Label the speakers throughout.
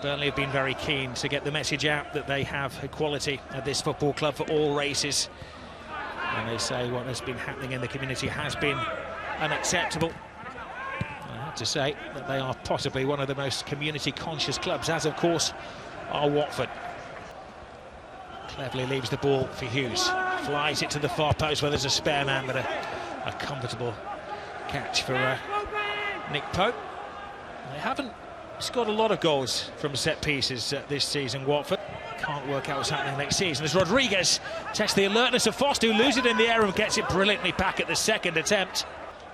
Speaker 1: Burnley have been very keen to get the message out that they have equality at this football club for all races. And they say what has been happening in the community has been unacceptable. I have to say that they are possibly one of the most community-conscious clubs, as of course are Watford. Cleverly leaves the ball for Hughes. Flies it to the far post where there's a spare man, but a comfortable catch for Nick Pope. They haven't scored a lot of goals from set pieces this season, Watford. Can't work out what's happening next season as Rodriguez tests the alertness of Foster, who loses it in the air and gets it brilliantly back at the second attempt.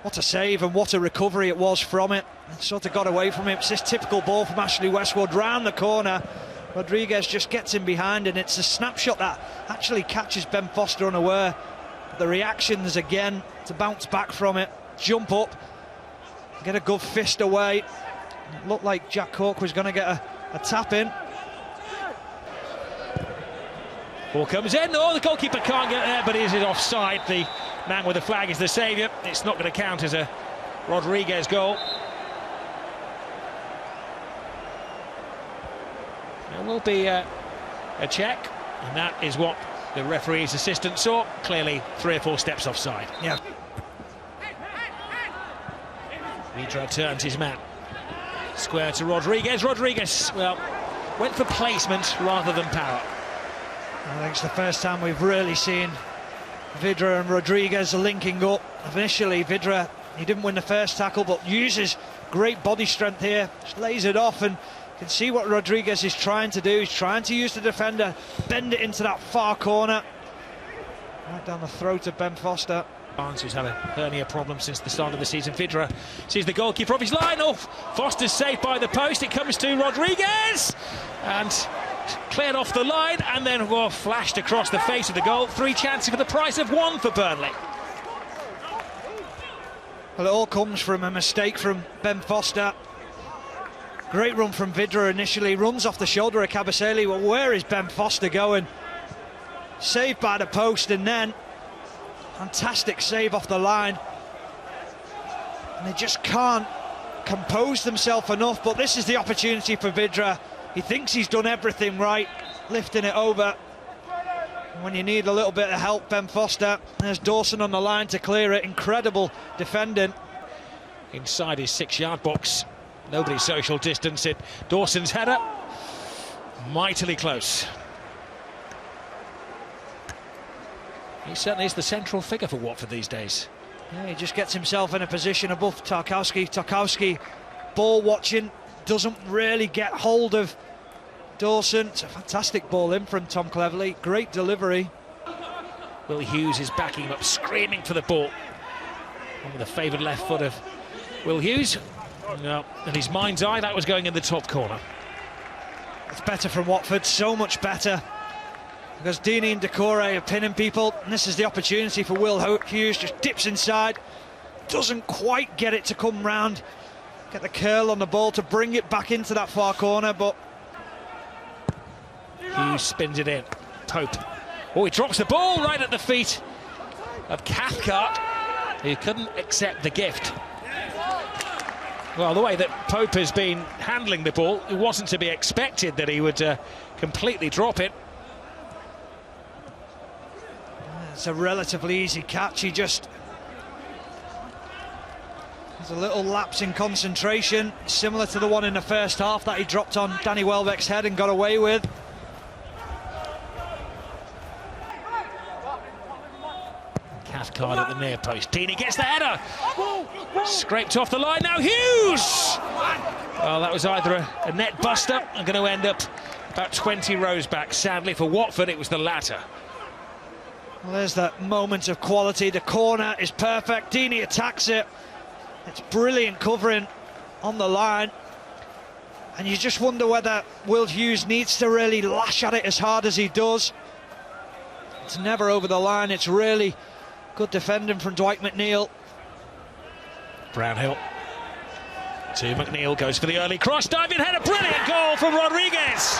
Speaker 2: What a save and what a recovery it was from it. Sort of got away from him. It's this typical ball from Ashley Westwood round the corner. Rodriguez just gets in behind, and it's a snapshot that actually catches Ben Foster unaware. The reactions again to bounce back from it, jump up, get a good fist away. It looked like Jack Cork was going to get a tap in.
Speaker 1: Ball comes in. Oh, the goalkeeper can't get there, but is it offside? The man with the flag is the saviour. It's not going to count as a Rodriguez goal. There will be a check, and that is what the referee's assistant saw. Clearly 3 or 4 steps offside.
Speaker 2: Yeah.
Speaker 1: Vidra turns his man. Square to Rodriguez. Rodriguez, well, went for placement rather than power.
Speaker 2: I think it's the first time we've really seen Vidra and Rodriguez linking up. Initially, Vidra, he didn't win the first tackle, but uses great body strength here. Just lays it off, and you can see what Rodriguez is trying to do. He's trying to use the defender, bend it into that far corner. Right down the throat of Ben Foster.
Speaker 1: Barnes, who's had a hernia problem since the start of the season. Vidra sees the goalkeeper off his line. Oh, Foster's saved by the post. It comes to Rodriguez and cleared off the line, and then flashed across the face of the goal. 3 chances for the price of 1 for Burnley.
Speaker 2: Well, it all comes from a mistake from Ben Foster. Great run from Vidra initially, runs off the shoulder of Kabasele. Well, where is Ben Foster going? Saved by the post, and then fantastic save off the line. And they just can't compose themselves enough, but this is the opportunity for Vidra. He thinks he's done everything right, lifting it over. And when you need a little bit of help, Ben Foster, there's Dawson on the line to clear it. Incredible defending.
Speaker 1: Inside his 6-yard box. Nobody social distance it. Dawson's header, mightily close. He certainly is the central figure for Watford these days.
Speaker 2: Yeah, he just gets himself in a position above Tarkowski. Tarkowski, ball watching, doesn't really get hold of Dawson. It's a fantastic ball in from Tom Cleverley. Great delivery.
Speaker 1: Will Hughes is backing him up, screaming for the ball. On the favoured left foot of Will Hughes. No, in his mind's eye, that was going in the top corner.
Speaker 2: It's better from Watford, so much better. Because Deeney and Doucouré are pinning people, and this is the opportunity for Will Hughes. Just dips inside, doesn't quite get it to come round, get the curl on the ball to bring it back into that far corner, but
Speaker 1: Hughes spins it in. Pope. Oh, he drops the ball right at the feet of Cathcart, who couldn't accept the gift. Well, the way that Pope has been handling the ball, it wasn't to be expected that he would completely drop it.
Speaker 2: It's a relatively easy catch. He just... There's a little lapse in concentration, similar to the one in the first half that he dropped on Danny Welbeck's head and got away with.
Speaker 1: Cathcart at the near post. Deeney gets the header. Scraped off the line now. Hughes! Well, that was either a net buster. I'm going to end up about 20 rows back. Sadly for Watford, it was the latter.
Speaker 2: Well, there's that moment of quality. The corner is perfect. Deeney attacks it. It's brilliant covering on the line. And you just wonder whether Will Hughes needs to really lash at it as hard as he does. It's never over the line. It's really good defending from Dwight McNeil.
Speaker 1: Brownhill to McNeil, goes for the early cross, diving header, brilliant goal from Rodriguez.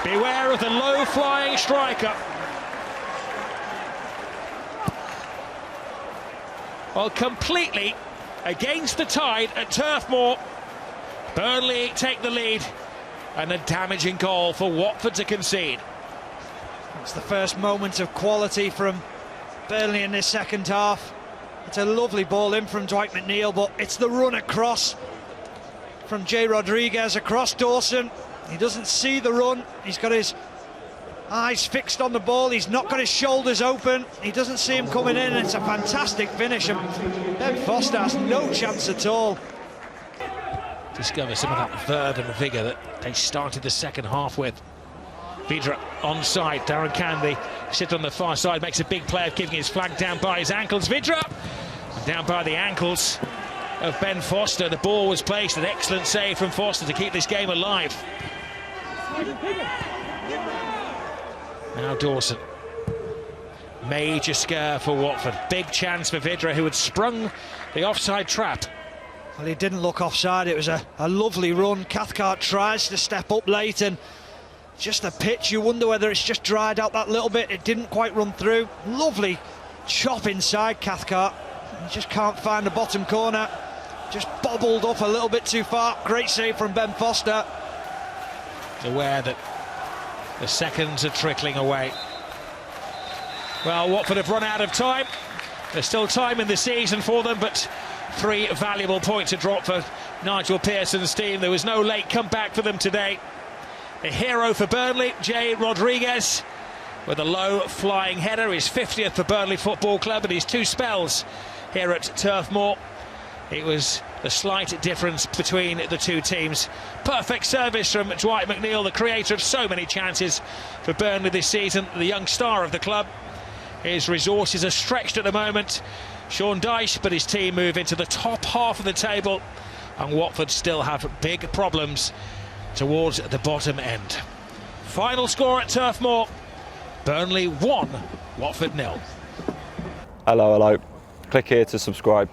Speaker 1: Beware of the low-flying striker. Well, completely against the tide at Turf Moor. Burnley take the lead, and a damaging goal for Watford to concede.
Speaker 2: It's the first moment of quality from Burnley in this second half. It's a lovely ball in from Dwight McNeil, but it's the run across from Jay Rodriguez across Dawson. He doesn't see the run. He's got his eyes fixed on the ball. He's not got his shoulders open. He doesn't see him coming in. It's a fantastic finish, and Ben Foster has no chance at all.
Speaker 1: Discover some of that verve and vigour that they started the second half with. Vidra onside. Darren Canby sits on the far side, makes a big play of giving his flag down by his ankles. Vidra down by the ankles of Ben Foster. The ball was placed. An excellent save from Foster to keep this game alive. Now Dawson. Major scare for Watford. Big chance for Vidra, who had sprung the offside trap.
Speaker 2: Well, he didn't look offside. It was a lovely run. Cathcart tries to step up late, and just the pitch, you wonder whether it's just dried out that little bit. It didn't quite run through. Lovely chop inside Cathcart. He just can't find the bottom corner. Just bobbled up a little bit too far. Great save from Ben Foster.
Speaker 1: Aware that the seconds are trickling away. Well, Watford have run out of time. There's still time in the season for them, but 3 valuable points to drop for Nigel Pearson's team. There was no late comeback for them today. A hero for Burnley, Jay Rodriguez, with a low-flying header, his 50th for Burnley Football Club, and his 2 spells here at Turf Moor. It was the slight difference between the 2 teams. Perfect service from Dwight McNeil, the creator of so many chances for Burnley this season, the young star of the club. His resources are stretched at the moment. Sean Dyche, but his team move into the top half of the table, and Watford still have big problems towards the bottom end. Final score at Turf Moor: Burnley 1, Watford 0.
Speaker 3: Hello. Click here to subscribe.